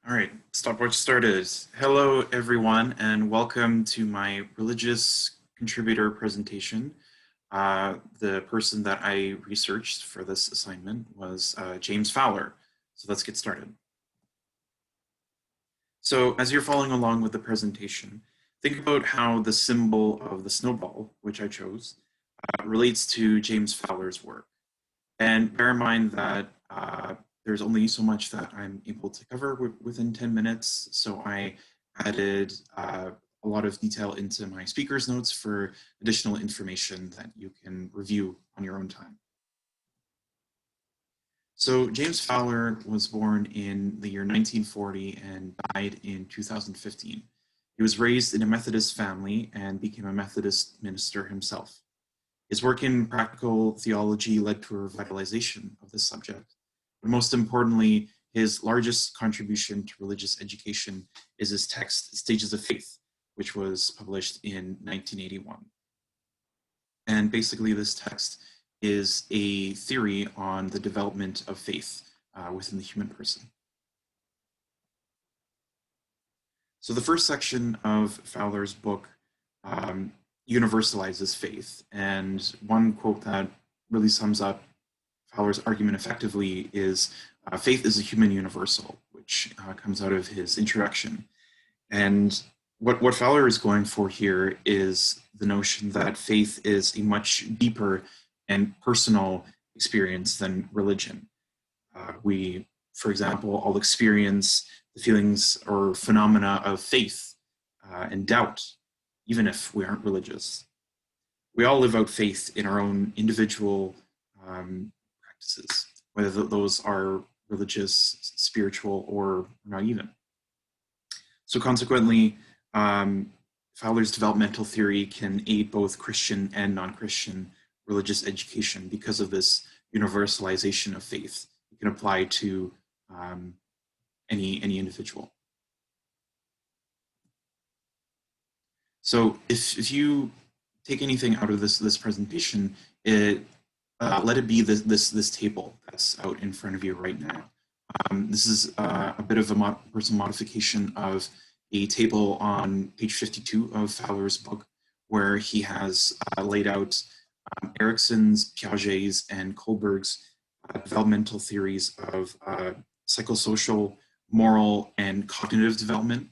All right, stopwatch started. Hello, everyone, and welcome to my religious contributor presentation. The person that I researched for this assignment was James Fowler. So let's get started. So as you're following along with the presentation, think about how the symbol of the snowball, which I chose, relates to James Fowler's work. And bear in mind that there's only so much that I'm able to cover within 10 minutes. So I added a lot of detail into my speaker's notes for additional information that you can review on your own time. So James Fowler was born in the year 1940 and died in 2015. He was raised in a Methodist family and became a Methodist minister himself. His work in practical theology led to a revitalization of this subject. But most importantly, his largest contribution to religious education is his text, Stages of Faith, which was published in 1981. And basically, this text is a theory on the development of faith within the human person. So the first section of Fowler's book universalizes faith. And one quote that really sums up Fowler's argument effectively is faith is a human universal, which comes out of his introduction. And what Fowler is going for here is the notion that faith is a much deeper and personal experience than religion. We, for example, all experience the feelings or phenomena of faith and doubt, even if we aren't religious. We all live out faith in our own individual practices, whether those are religious, spiritual, or not even. So consequently, Fowler's developmental theory can aid both Christian and non-Christian religious education because of this universalization of faith. It can apply to any individual. So if you take anything out of this presentation, let it be this table that's out in front of you right now. This is a bit of a personal modification of a table on page 52 of Fowler's book, where he has laid out Erikson's, Piaget's, and Kohlberg's developmental theories of psychosocial, moral, and cognitive development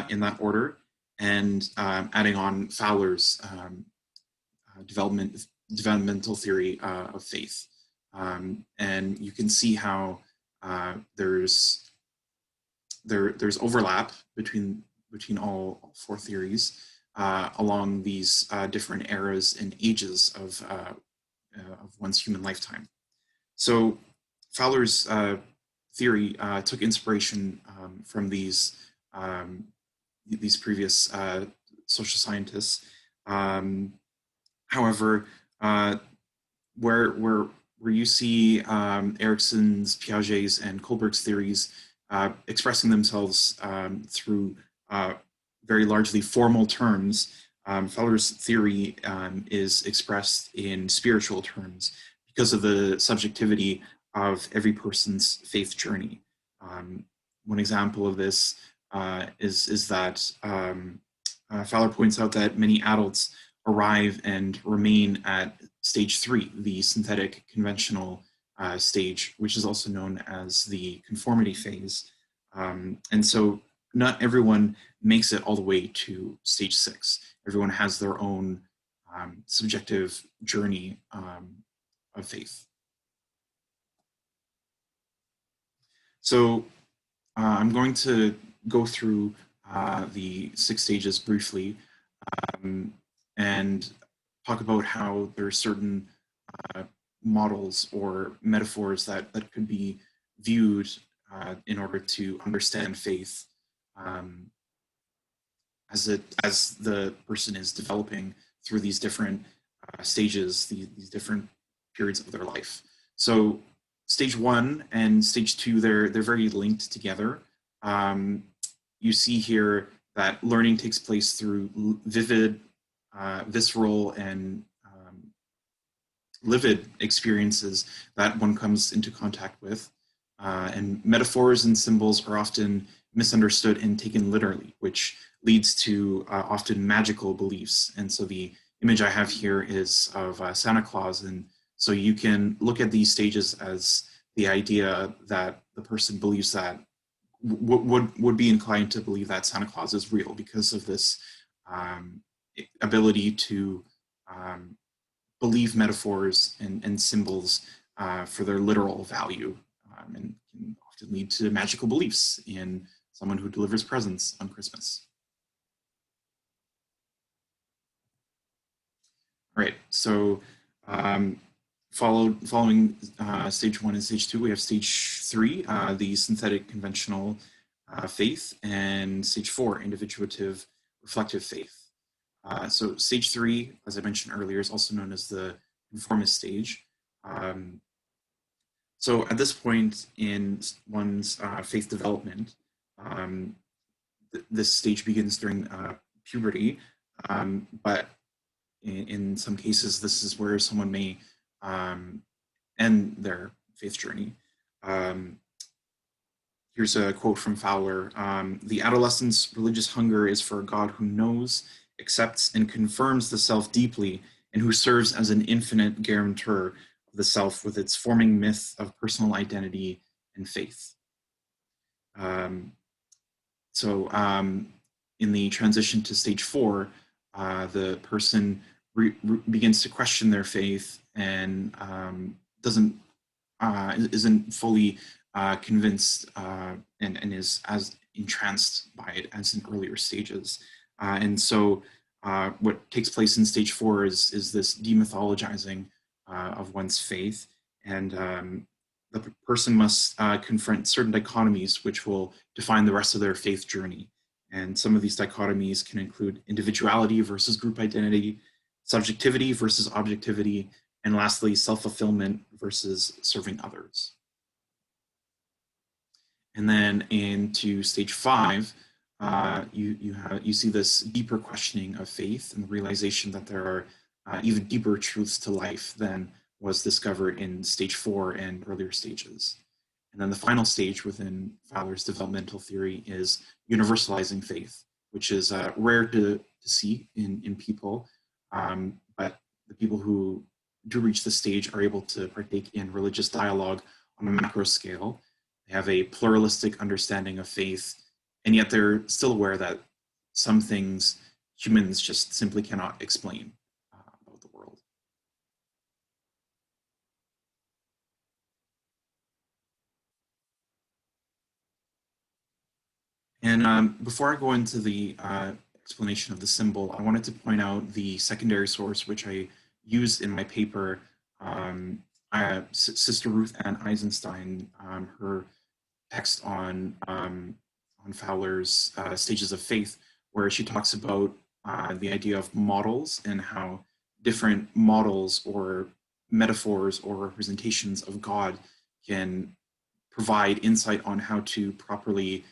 in that order, and adding on Fowler's developmental theory of faith. And you can see how there's overlap between all four theories along these different eras and ages of one's human lifetime. So Fowler's theory took inspiration from these previous social scientists. However, where you see Erikson's, Piaget's, and Kohlberg's theories expressing themselves through very largely formal terms, Fowler's theory is expressed in spiritual terms because of the subjectivity of every person's faith journey. One example of this is that Fowler points out that many adults arrive and remain at stage 3, the synthetic conventional stage, which is also known as the conformity phase. And so not everyone makes it all the way to stage 6. Everyone has their own subjective journey of faith. So I'm going to go through the 6 stages briefly and talk about how there are certain models or metaphors that could be viewed in order to understand faith as the person is developing through these different stages, these different periods of their life. So stage 1 and stage 2, they're very linked together. You see here that learning takes place through vivid, visceral, and livid experiences that one comes into contact with. And metaphors and symbols are often misunderstood and taken literally, which leads to often magical beliefs. And so the image I have here is of Santa Claus. And so you can look at these stages as the idea that the person believes that would be inclined to believe that Santa Claus is real because of this um, ability to um, believe metaphors and symbols for their literal value, and can often lead to magical beliefs in someone who delivers presents on Christmas. All right, so following stage 1 and stage 2, we have stage 3, the synthetic conventional faith, and stage 4, individuative reflective faith. So stage 3, as I mentioned earlier, is also known as the conformist stage. So at this point in one's faith development, um, this stage begins during puberty, but in some cases, this is where someone may end their faith journey. Here's a quote from Fowler. The adolescent's religious hunger is for a God who knows, accepts, and confirms the self deeply, and who serves as an infinite guarantor of the self with its forming myth of personal identity and faith. In the transition to stage 4, the person begins to question their faith and isn't fully convinced and is as entranced by it as in earlier stages. And so what takes place in stage 4 is this demythologizing of one's faith, and the person must confront certain dichotomies which will define the rest of their faith journey. And some of these dichotomies can include individuality versus group identity, subjectivity versus objectivity, and lastly, self-fulfillment versus serving others. And then into stage 5, you see this deeper questioning of faith and the realization that there are even deeper truths to life than was discovered in stage 4 and earlier stages. And then the final stage within Fowler's developmental theory is universalizing faith, which is rare to see in people, but the people who do reach this stage are able to partake in religious dialogue on a macro scale. They have a pluralistic understanding of faith, and yet they're still aware that some things humans just simply cannot explain about the world. And before I go into the explanation of the symbol, I wanted to point out the secondary source which I used in my paper. Sister Ruth Ann Eisenstein, her text on Fowler's stages of faith, where she talks about the idea of models and how different models or metaphors or representations of God can provide insight on how to properly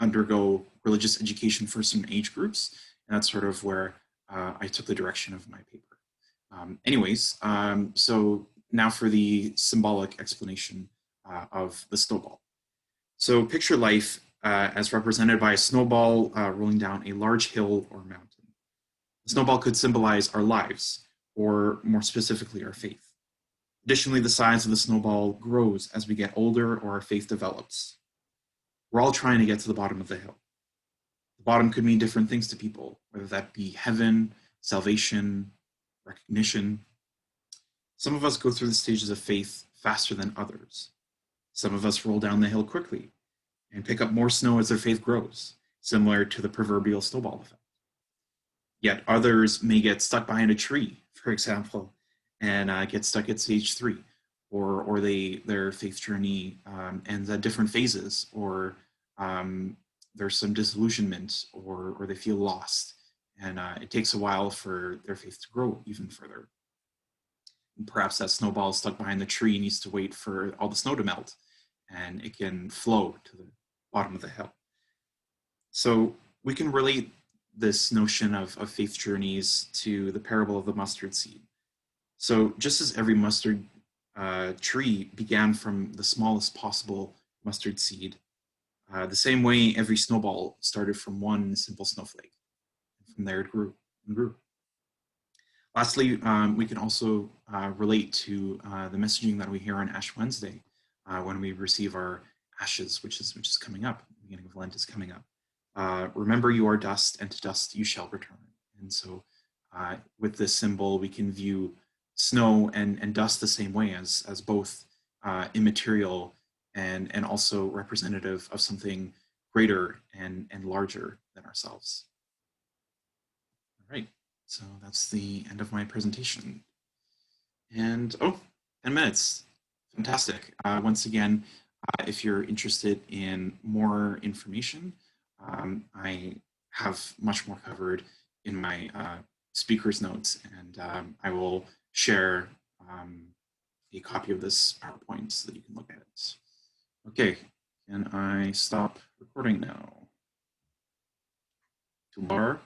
undergo religious education for certain age groups. And that's sort of where I took the direction of my paper. So now for the symbolic explanation of the snowball. So picture life as represented by a snowball rolling down a large hill or mountain. The snowball could symbolize our lives, or more specifically, our faith. Additionally, the size of the snowball grows as we get older or our faith develops. We're all trying to get to the bottom of the hill. The bottom could mean different things to people, whether that be heaven, salvation, recognition. Some of us go through the stages of faith faster than others. Some of us roll down the hill quickly and pick up more snow as their faith grows, similar to the proverbial snowball effect. Yet others may get stuck behind a tree, for example, and get stuck at stage 3, or their faith journey ends at different phases, or there's some disillusionment, or they feel lost, and it takes a while for their faith to grow even further. And perhaps that snowball stuck behind the tree needs to wait for all the snow to melt, and it can flow to the bottom of the hill. So we can relate this notion of faith journeys to the parable of the mustard seed. So just as every mustard tree began from the smallest possible mustard seed, the same way every snowball started from one simple snowflake. And from there it grew and grew. Lastly, we can also relate to the messaging that we hear on Ash Wednesday when we receive our ashes, which is coming up. The beginning of Lent is coming up. Remember, you are dust, and to dust you shall return. And so, with this symbol, we can view snow and dust the same way as both immaterial and also representative of something greater and larger than ourselves. All right. So that's the end of my presentation. And, 10 minutes. Fantastic. Once again, if you're interested in more information, I have much more covered in my speaker's notes, and I will share a copy of this PowerPoint so that you can look at it. Okay, can I stop recording now? Toolbar.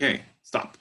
Okay, stop.